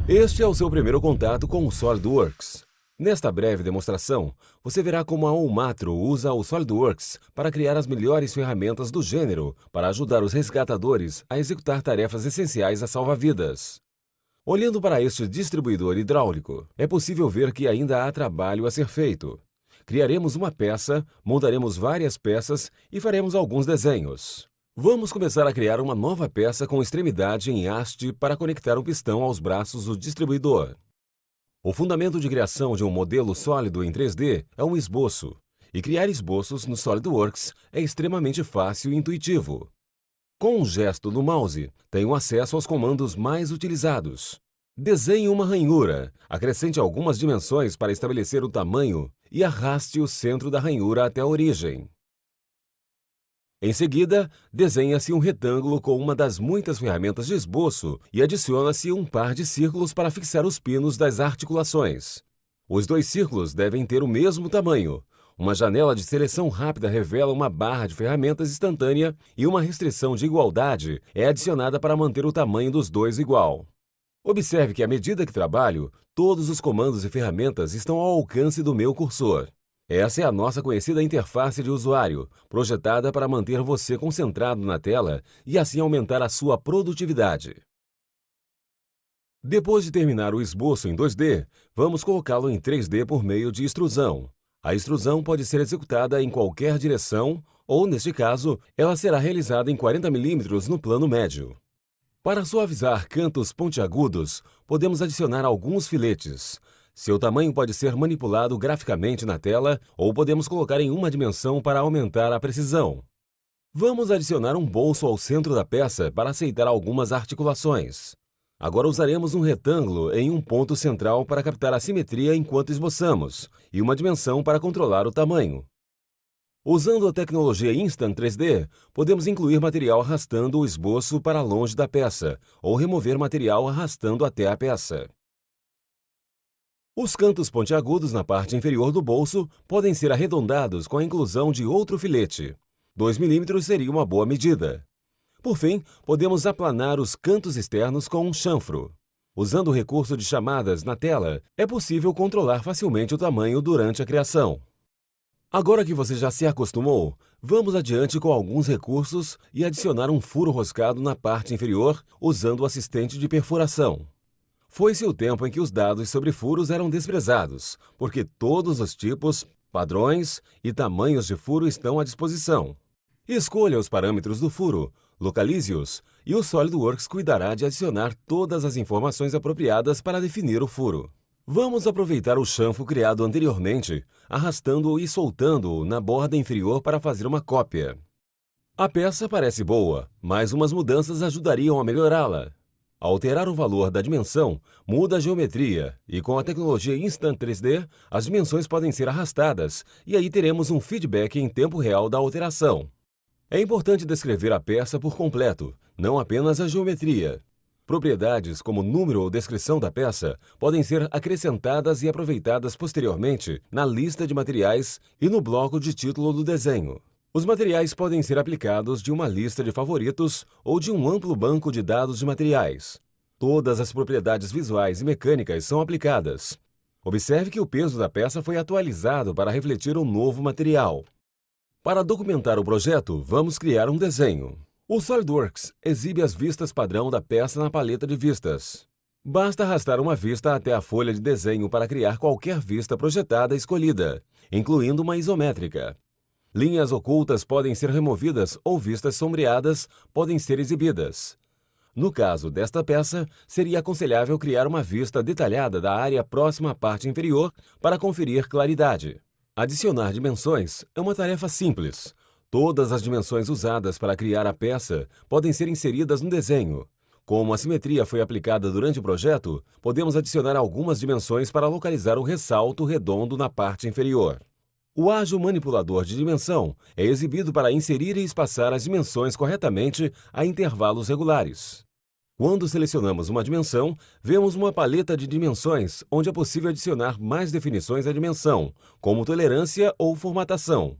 Este é o seu primeiro contato com o SolidWorks. Nesta breve demonstração, você verá como a Olmatro usa o SolidWorks para criar as melhores ferramentas do gênero para ajudar os resgatadores a executar tarefas essenciais a salva-vidas. Olhando para este distribuidor hidráulico, é possível ver que ainda há trabalho a ser feito. Criaremos uma peça, montaremos várias peças e faremos alguns desenhos. Vamos começar a criar uma nova peça com extremidade em haste para conectar o pistão aos braços do distribuidor. O fundamento de criação de um modelo sólido em 3D é um esboço, e criar esboços no SolidWorks é extremamente fácil e intuitivo. Com um gesto no mouse, tenho acesso aos comandos mais utilizados. Desenhe uma ranhura, acrescente algumas dimensões para estabelecer o tamanho e arraste o centro da ranhura até a origem. Em seguida, desenha-se um retângulo com uma das muitas ferramentas de esboço e adiciona-se um par de círculos para fixar os pinos das articulações. Os dois círculos devem ter o mesmo tamanho. Uma janela de seleção rápida revela uma barra de ferramentas instantânea e uma restrição de igualdade é adicionada para manter o tamanho dos dois igual. Observe que à medida que trabalho, todos os comandos e ferramentas estão ao alcance do meu cursor. Essa é a nossa conhecida interface de usuário, projetada para manter você concentrado na tela e assim aumentar a sua produtividade. Depois de terminar o esboço em 2D, vamos colocá-lo em 3D por meio de extrusão. A extrusão pode ser executada em qualquer direção ou, neste caso, ela será realizada em 40 mm no plano médio. Para suavizar cantos pontiagudos, podemos adicionar alguns filetes. Seu tamanho pode ser manipulado graficamente na tela ou podemos colocar em uma dimensão para aumentar a precisão. Vamos adicionar um bolso ao centro da peça para aceitar algumas articulações. Agora usaremos um retângulo em um ponto central para captar a simetria enquanto esboçamos e uma dimensão para controlar o tamanho. Usando a tecnologia Instant 3D, podemos incluir material arrastando o esboço para longe da peça ou remover material arrastando até a peça. Os cantos pontiagudos na parte inferior do bolso podem ser arredondados com a inclusão de outro filete. 2 mm seria uma boa medida. Por fim, podemos aplanar os cantos externos com um chanfro. Usando o recurso de chamadas na tela, é possível controlar facilmente o tamanho durante a criação. Agora que você já se acostumou, vamos adiante com alguns recursos e adicionar um furo roscado na parte inferior usando o assistente de perfuração. Foi-se o tempo em que os dados sobre furos eram desprezados, porque todos os tipos, padrões e tamanhos de furo estão à disposição. Escolha os parâmetros do furo, localize-os e o SolidWorks cuidará de adicionar todas as informações apropriadas para definir o furo. Vamos aproveitar o chanfro criado anteriormente, arrastando-o e soltando-o na borda inferior para fazer uma cópia. A peça parece boa, mas umas mudanças ajudariam a melhorá-la. Ao alterar o valor da dimensão, muda a geometria e com a tecnologia Instant 3D, as dimensões podem ser arrastadas e aí teremos um feedback em tempo real da alteração. É importante descrever a peça por completo, não apenas a geometria. Propriedades como número ou descrição da peça podem ser acrescentadas e aproveitadas posteriormente na lista de materiais e no bloco de título do desenho. Os materiais podem ser aplicados de uma lista de favoritos ou de um amplo banco de dados de materiais. Todas as propriedades visuais e mecânicas são aplicadas. Observe que o peso da peça foi atualizado para refletir um novo material. Para documentar o projeto, vamos criar um desenho. O SolidWorks exibe as vistas padrão da peça na paleta de vistas. Basta arrastar uma vista até a folha de desenho para criar qualquer vista projetada escolhida, incluindo uma isométrica. Linhas ocultas podem ser removidas ou vistas sombreadas podem ser exibidas. No caso desta peça, seria aconselhável criar uma vista detalhada da área próxima à parte inferior para conferir claridade. Adicionar dimensões é uma tarefa simples. Todas as dimensões usadas para criar a peça podem ser inseridas no desenho. Como a simetria foi aplicada durante o projeto, podemos adicionar algumas dimensões para localizar o ressalto redondo na parte inferior. O ágil manipulador de dimensão é exibido para inserir e espaçar as dimensões corretamente a intervalos regulares. Quando selecionamos uma dimensão, vemos uma paleta de dimensões onde é possível adicionar mais definições à dimensão, como tolerância ou formatação.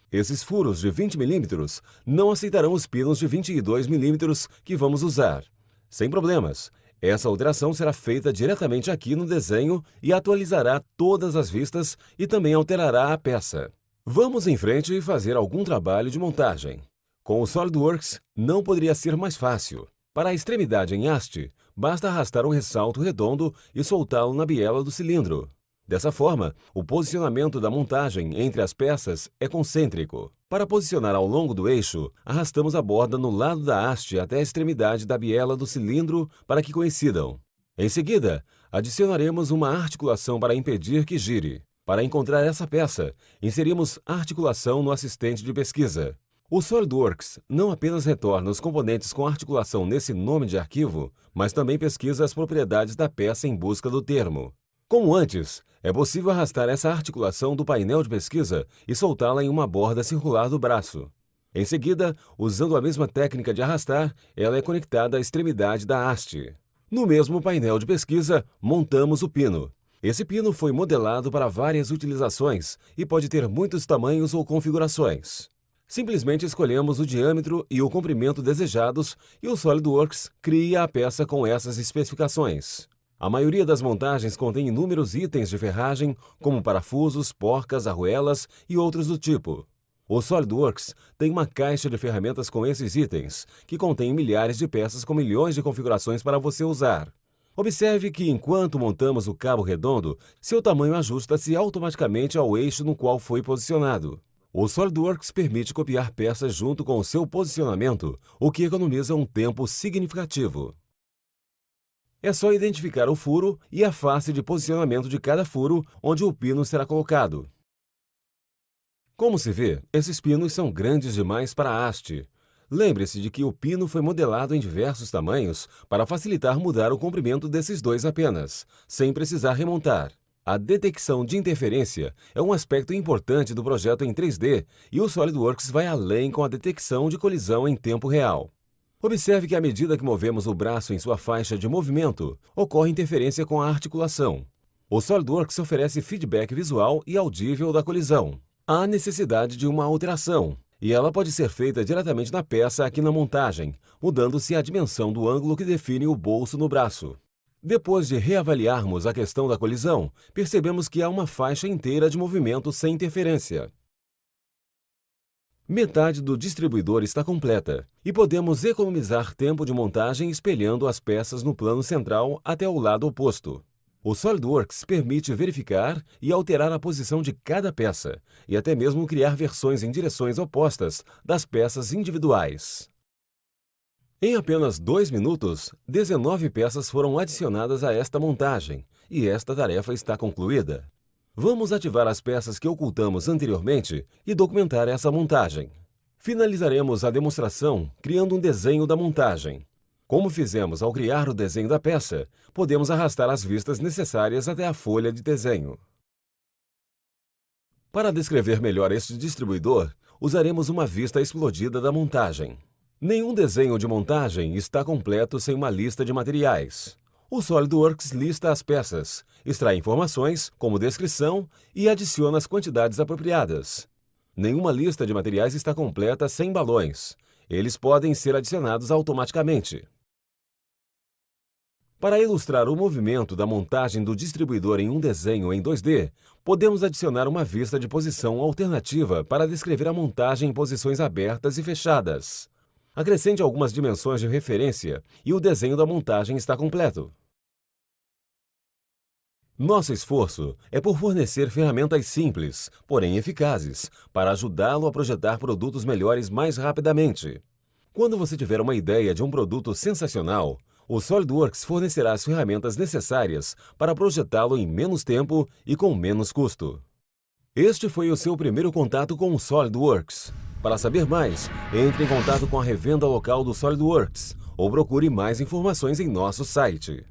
Esses furos de 20 mm não aceitarão os pinos de 22 mm que vamos usar. Sem problemas, Essa alteração será feita diretamente aqui no desenho e atualizará todas as vistas e também alterará a peça. Vamos em frente e fazer algum trabalho de montagem. Com o SolidWorks, não poderia ser mais fácil. Para a extremidade em haste, basta arrastar o ressalto redondo e soltá-lo na biela do cilindro. Dessa forma, o posicionamento da montagem entre as peças é concêntrico. Para posicionar ao longo do eixo, arrastamos a borda no lado da haste até a extremidade da biela do cilindro para que coincidam. Em seguida, adicionaremos uma articulação para impedir que gire. Para encontrar essa peça, inserimos articulação no assistente de pesquisa. O SolidWorks não apenas retorna os componentes com articulação nesse nome de arquivo, mas também pesquisa as propriedades da peça em busca do termo. Como antes, é possível arrastar essa articulação do painel de pesquisa e soltá-la em uma borda circular do braço. Em seguida, usando a mesma técnica de arrastar, ela é conectada à extremidade da haste. No mesmo painel de pesquisa, montamos o pino. Esse pino foi modelado para várias utilizações e pode ter muitos tamanhos ou configurações. Simplesmente escolhemos o diâmetro e o comprimento desejados e o SolidWorks cria a peça com essas especificações. A maioria das montagens contém inúmeros itens de ferragem, como parafusos, porcas, arruelas e outros do tipo. O SolidWorks tem uma caixa de ferramentas com esses itens, que contém milhares de peças com milhões de configurações para você usar. Observe que enquanto montamos o cabo redondo, seu tamanho ajusta-se automaticamente ao eixo no qual foi posicionado. O SolidWorks permite copiar peças junto com o seu posicionamento, o que economiza um tempo significativo. É só identificar o furo e a face de posicionamento de cada furo onde o pino será colocado. Como se vê, esses pinos são grandes demais para a haste. Lembre-se de que o pino foi modelado em diversos tamanhos para facilitar mudar o comprimento desses dois apenas, sem precisar remontar. A detecção de interferência é um aspecto importante do projeto em 3D e o SolidWorks vai além com a detecção de colisão em tempo real. Observe que à medida que movemos o braço em sua faixa de movimento, ocorre interferência com a articulação. O SolidWorks oferece feedback visual e audível da colisão. Há necessidade de uma alteração, e ela pode ser feita diretamente na peça aqui na montagem, mudando-se a dimensão do ângulo que define o bolso no braço. Depois de reavaliarmos a questão da colisão, percebemos que há uma faixa inteira de movimento sem interferência. Metade do distribuidor está completa, e podemos economizar tempo de montagem espelhando as peças no plano central até o lado oposto. O SolidWorks permite verificar e alterar a posição de cada peça, e até mesmo criar versões em direções opostas das peças individuais. Em apenas 2 minutos, 19 peças foram adicionadas a esta montagem, e esta tarefa está concluída. Vamos ativar as peças que ocultamos anteriormente e documentar essa montagem. Finalizaremos a demonstração criando um desenho da montagem. Como fizemos ao criar o desenho da peça, podemos arrastar as vistas necessárias até a folha de desenho. Para descrever melhor este distribuidor, usaremos uma vista explodida da montagem. Nenhum desenho de montagem está completo sem uma lista de materiais. O SolidWorks lista as peças, extrai informações, como descrição, e adiciona as quantidades apropriadas. Nenhuma lista de materiais está completa sem balões. Eles podem ser adicionados automaticamente. Para ilustrar o movimento da montagem do distribuidor em um desenho em 2D, podemos adicionar uma vista de posição alternativa para descrever a montagem em posições abertas e fechadas. Acrescente algumas dimensões de referência e o desenho da montagem está completo. Nosso esforço é por fornecer ferramentas simples, porém eficazes, para ajudá-lo a projetar produtos melhores mais rapidamente. Quando você tiver uma ideia de um produto sensacional, o SolidWorks fornecerá as ferramentas necessárias para projetá-lo em menos tempo e com menos custo. Este foi o seu primeiro contato com o SolidWorks. Para saber mais, entre em contato com a revenda local do SolidWorks ou procure mais informações em nosso site.